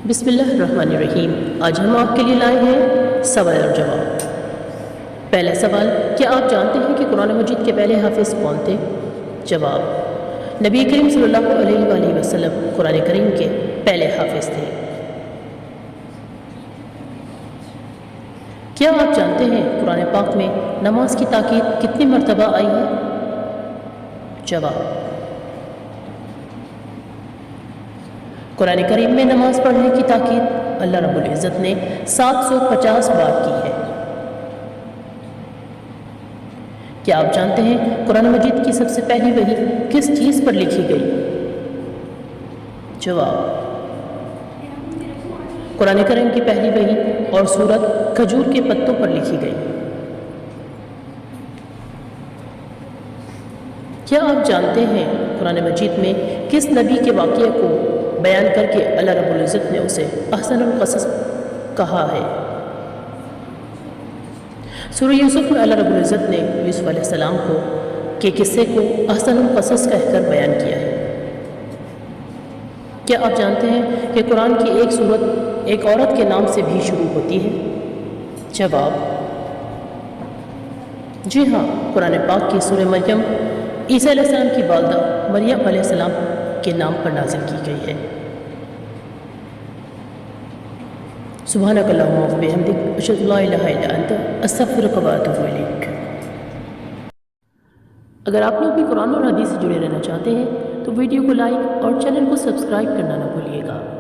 بسم اللہ الرحمن الرحیم۔ آج ہم آپ کے لیے لائے ہیں سوال اور جواب۔ پہلا سوال، کیا آپ جانتے ہیں کہ قرآن مجید کے پہلے حافظ کون تھے؟ جواب، نبی کریم صلی اللہ علیہ وآلہ وسلم قرآن کریم کے پہلے حافظ تھے۔ کیا آپ جانتے ہیں قرآن پاک میں نماز کی تاکید کتنی مرتبہ آئی ہے؟ جواب، قرآن کریم میں نماز پڑھنے کی تاکید اللہ رب العزت نے 750 بار کی ہے۔ کیا آپ جانتے ہیں قرآن مجید کی سب سے پہلی وحی کس چیز پر لکھی گئی؟ جواب، قرآن کریم کی پہلی وحی اور سورت کھجور کے پتوں پر لکھی گئی۔ کیا آپ جانتے ہیں قرآن مجید میں کس نبی کے واقعے کو بیان کر کے اللہ رب العزت نے اسے احسن القصص کہا ہے؟ سورہ یوسف میں اللہ رب العزت نے یوسف علیہ السلام کے قصے کو احسن القصص کہہ کر بیان کیا ہے۔ کیا آپ جانتے ہیں کہ قرآن کی ایک سورت ایک عورت کے نام سے بھی شروع ہوتی ہے؟ جواب، جی ہاں، قرآن پاک کی سورہ مریم عیسیٰ علیہ السلام کی والدہ مریم علیہ السلام کے نام پر نازل کی گئی ہے۔ سبحانک اللہم و بحمدک، اشہد ان لا الہ الا انت، استغفرک و اتوب الیک۔ اگر آپ لوگ بھی قرآن اور حدیث سے جڑے رہنا چاہتے ہیں تو ویڈیو کو لائک اور چینل کو سبسکرائب کرنا نہ بھولیے گا۔